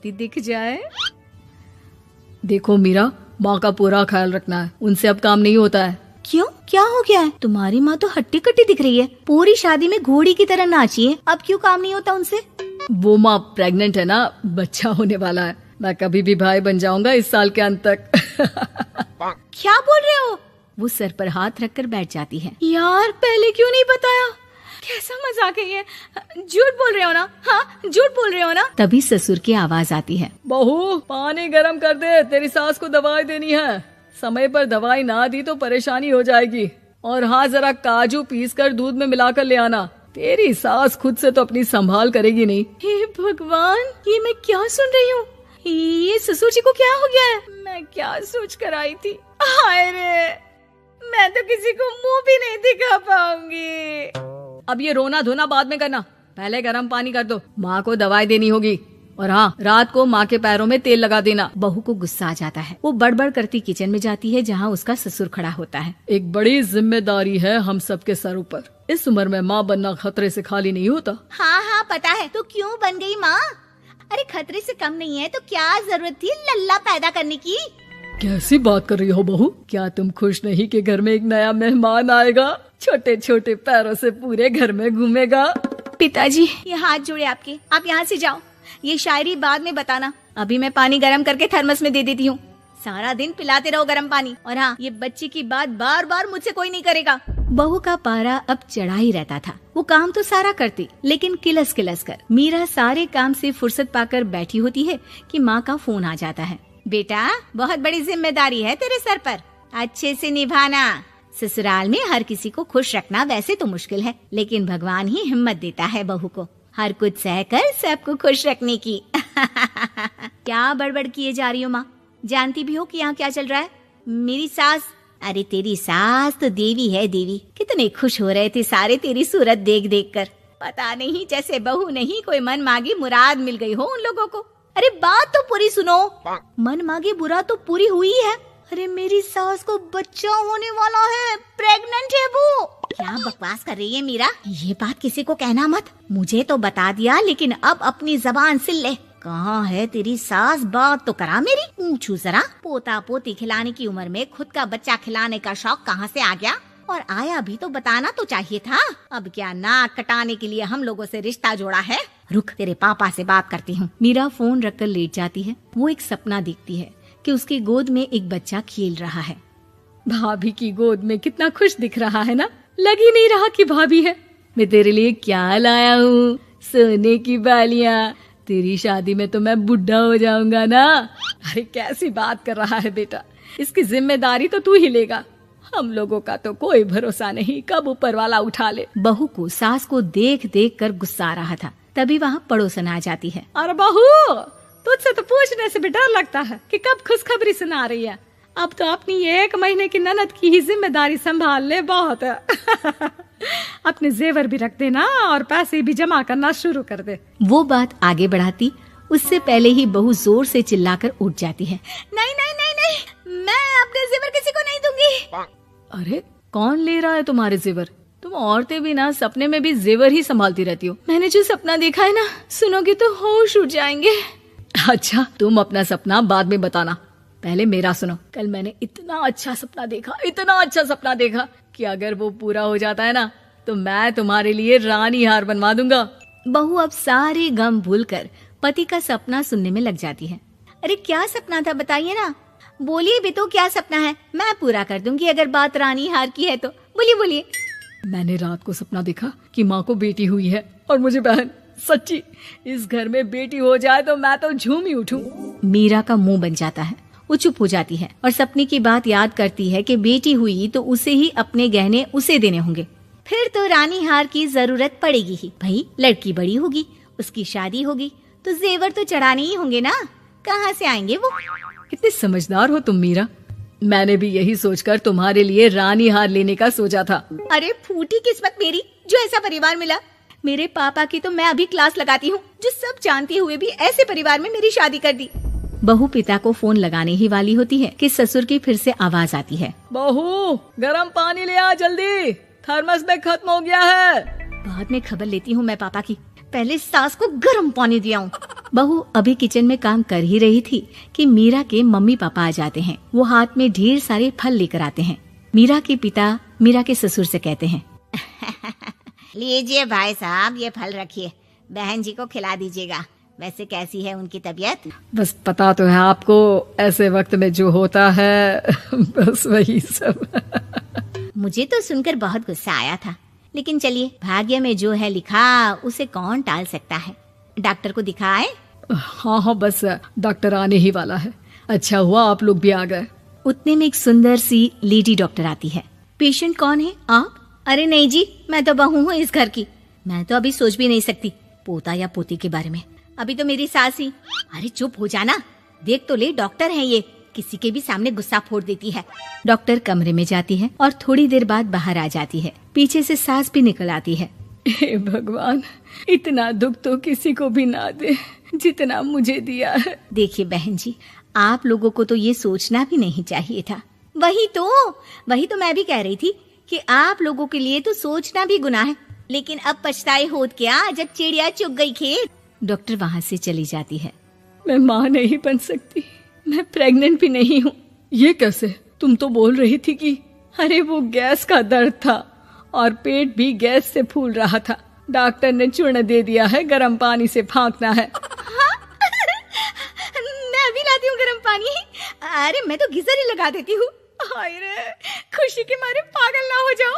दिख जाए। देखो मीरा, माँ का पूरा ख्याल रखना है, उनसे अब काम नहीं होता है। क्यों, क्या हो गया है? तुम्हारी माँ तो हट्टी कट्टी दिख रही है, पूरी शादी में घोड़ी की तरह नाची है, अब क्यों काम नहीं होता उनसे? वो माँ प्रेग्नेंट है ना, बच्चा होने वाला है। मैं कभी भी भाई बन जाऊंगा इस साल के अंत तक। क्या बोल रहे हो? वो सर पर हाथ रखकर बैठ जाती है। यार पहले क्यों नहीं बताया? कैसा मजाक है ये? झूठ बोल रहे हो ना? हाँ, झूठ बोल रहे हो ना? तभी ससुर की आवाज आती है। बहू, पानी गरम कर दे, तेरी सास को दवाई देनी है। समय पर दवाई ना दी तो परेशानी हो जाएगी। और हाँ, जरा काजू पीस कर दूध में मिलाकर ले आना। तेरी सास खुद से तो अपनी संभाल करेगी नहीं। हे भगवान, ये मैं क्या सुन रही हूँ? ये ससुर जी को क्या हो गया है? मैं क्या सोच कर आई थी? हाय रे, मैं तो किसी को मुंह भी नहीं दिखा पाऊंगी। अब ये रोना धोना बाद में करना, पहले गर्म पानी कर दो, माँ को दवाई देनी होगी। और हाँ, रात को माँ के पैरों में तेल लगा देना। बहू को गुस्सा आ जाता है, वो बड़बड़ करती किचन में जाती है जहाँ उसका ससुर खड़ा होता है। एक बड़ी जिम्मेदारी है हम सबके सर ऊपर। इस उम्र में माँ बनना खतरे से खाली नहीं होता। हाँ हाँ पता है, तो क्यों बन गई माँ? अरे खतरे से कम नहीं है तो क्या जरूरत थी लल्ला पैदा करने की? कैसी बात कर रही हो बहू? क्या तुम खुश नहीं कि घर में एक नया मेहमान आएगा, छोटे छोटे पैरों से पूरे घर में घूमेगा? पिताजी, ये हाथ जोड़े आपके, आप यहाँ से जाओ। ये शायरी बाद में बताना, अभी मैं पानी गरम करके थर्मस में दे देती हूँ। सारा दिन पिलाते रहो गरम पानी। और हाँ, ये बच्ची की बात बार बार मुझसे कोई नहीं करेगा। बहू का पारा अब चढ़ा ही रहता था। वो काम तो सारा करती, लेकिन किलस किलस कर। मीरा सारे काम से फुर्सत पाकर बैठी होती है कि माँ का फोन आ जाता है। बेटा, बहुत बड़ी जिम्मेदारी है तेरे सर पर, अच्छे से निभाना। ससुराल में हर किसी को खुश रखना वैसे तो मुश्किल है, लेकिन भगवान ही हिम्मत देता है बहू को हर कुछ सहकर सबको खुश रखने की। क्या बड़बड़ किए जा रही हो माँ? जानती भी हो कि यहाँ क्या चल रहा है? मेरी सास, अरे तेरी सास तो देवी है देवी। कितने खुश हो रहे थे सारे तेरी सूरत देख देख कर। पता नहीं जैसे बहू नहीं कोई मन मांगी मुराद मिल गई हो उन लोगों को। अरे बात तो पूरी सुनो। मन मांगी मुराद तो पूरी हुई है। अरे मेरी सास को बच्चा होने वाला है, प्रेग्नेंट है वो। क्या बकवास कर रही है मीरा? ये बात किसी को कहना मत। मुझे तो बता दिया, लेकिन अब अपनी जबान सिल ले। कहाँ है तेरी सास? बात तो करा मेरी। पूछू जरा, पोता पोती खिलाने की उम्र में खुद का बच्चा खिलाने का शौक कहाँ से आ गया? और आया भी तो बताना तो चाहिए था। अब क्या नाक कटाने के लिए हम लोगों से रिश्ता जोड़ा है? रुक, तेरे पापा से बात करती हूँ। मीरा फोन रखकर लेट जाती है। वो एक सपना देखती है कि उसकी गोद में एक बच्चा खेल रहा है। भाभी की गोद में कितना खुश दिख रहा है ना, लग ही नहीं रहा कि भाभी है। मैं तेरे लिए क्या लाया हूँ, सोने की बालियाँ। तेरी शादी में तो मैं बुढ़ा हो जाऊंगा ना। अरे कैसी बात कर रहा है बेटा, इसकी जिम्मेदारी तो तू ही लेगा। हम लोगों का तो कोई भरोसा नहीं, कब ऊपर वाला उठा ले। बहू को सास को देख देख कर गुस्सा आ रहा था। तभी वहाँ पड़ोसन आ जाती है। अरे बहू, तुझसे तो पूछने से भी डर लगता है कि कब खुशखबरी सुना रही है। अब तो अपनी 1 महीने की ननद की ही जिम्मेदारी संभाल ले, बहुत है। अपने जेवर भी रख देना और पैसे भी जमा करना शुरू कर दे। वो बात आगे बढ़ाती, उससे पहले ही बहू जोर से चिल्लाकर उठ जाती है। नहीं नहीं नहीं नहीं, मैं अपने जेवर किसी को नहीं दूंगी। अरे कौन ले रहा है तुम्हारे जेवर? तुम औरतें भी ना सपने में भी जेवर ही संभालती रहती हो। मैंने जो सपना देखा है ना, सुनोगे तो होश उड़ जाएंगे। अच्छा, तुम अपना सपना बाद में बताना, पहले मेरा सुनो। कल मैंने इतना अच्छा सपना देखा, इतना अच्छा सपना देखा कि अगर वो पूरा हो जाता है ना तो मैं तुम्हारे लिए रानी हार बनवा दूंगा। बहू अब सारे गम भूलकर पति का सपना सुनने में लग जाती है। अरे क्या सपना था, बताइए ना। बोलिए भी तो, क्या सपना है? मैं पूरा कर दूंगी अगर बात रानी हार की है तो। बोलिए बोलिए। मैंने रात को सपना देखा कि माँ को बेटी हुई है और मुझे बहन। सच्ची, इस घर में बेटी हो जाए तो मैं तो झूम ही उठूं। मीरा का मुंह बन जाता है। वो चुप हो जाती है और सपने की बात याद करती है कि बेटी हुई तो उसे ही अपने गहने उसे देने होंगे। फिर तो रानी हार की जरूरत पड़ेगी ही। भाई लड़की बड़ी होगी, उसकी शादी होगी तो जेवर तो चढ़ाने ही होंगे ना, कहाँ से आएंगे वो? कितने समझदार हो तुम मीरा। मैंने भी यही सोचकर तुम्हारे लिए रानी हार लेने का सोचा था। अरे फूटी किस्मत मेरी जो ऐसा परिवार मिला। मेरे पापा की तो मैं अभी क्लास लगाती हूँ, जो सब जानते हुए भी ऐसे परिवार में मेरी शादी कर दी। बहू पिता को फोन लगाने ही वाली होती है कि ससुर की फिर से आवाज आती है। बहू, गरम पानी ले आ जल्दी, थर्मस में खत्म हो गया है। बाद में खबर लेती हूँ मैं पापा की। पहले सास को गर्म पानी दिया हूँ। बहू अभी किचन में काम कर ही रही थी कि मीरा के मम्मी पापा आ जाते हैं। वो हाथ में ढेर सारे फल लेकर आते हैं। मीरा के पिता मीरा के ससुर से कहते हैं, लीजिए भाई साहब, ये फल रखिए, बहन जी को खिला दीजिएगा। वैसे कैसी है उनकी तबीयत? बस पता तो है आपको, ऐसे वक्त में जो होता है बस वही सब। मुझे तो सुनकर बहुत गुस्सा आया था, लेकिन चलिए, भाग्य में जो है लिखा उसे कौन टाल सकता है। डॉक्टर को दिखाए? हाँ, बस डॉक्टर आने ही वाला है। अच्छा हुआ आप लोग भी आ गए। उतने में एक सुंदर सी लेडी डॉक्टर आती है। पेशेंट कौन है आप? अरे नहीं जी, मैं तो बहू हूँ इस घर की। मैं तो अभी सोच भी नहीं सकती पोता या पोती के बारे में। अभी तो मेरी सास ही। अरे चुप हो जाना, देख तो ले, डॉक्टर है ये, किसी के भी सामने गुस्सा फोड़ देती है। डॉक्टर कमरे में जाती है और थोड़ी देर बाद बाहर आ जाती है। पीछे से सास भी निकल आती है। हे भगवान, इतना दुख तो किसी को भी ना दे जितना मुझे दिया है। देखिए बहन जी, आप लोगों को तो ये सोचना भी नहीं चाहिए था। वही तो मैं भी कह रही थी कि आप लोगों के लिए तो सोचना भी गुनाह है, लेकिन अब पछताए होत क्या जब चिड़िया चुग गई खेत। डॉक्टर वहाँ से चली जाती है। मैं माँ नहीं बन सकती, मैं प्रेग्नेंट भी नहीं हूँ। ये कैसे? तुम तो बोल रही थी कि अरे वो गैस का दर्द था और पेट भी गैस से फूल रहा था। डॉक्टर ने चूर्ण दे दिया है, गर्म पानी से फाँकना है। मैं अभी लाती हूँ गर्म पानी। अरे मैं तो गीजर ही लगा देती हूँ। हाय रे, खुशी के मारे पागल ना हो जाओ।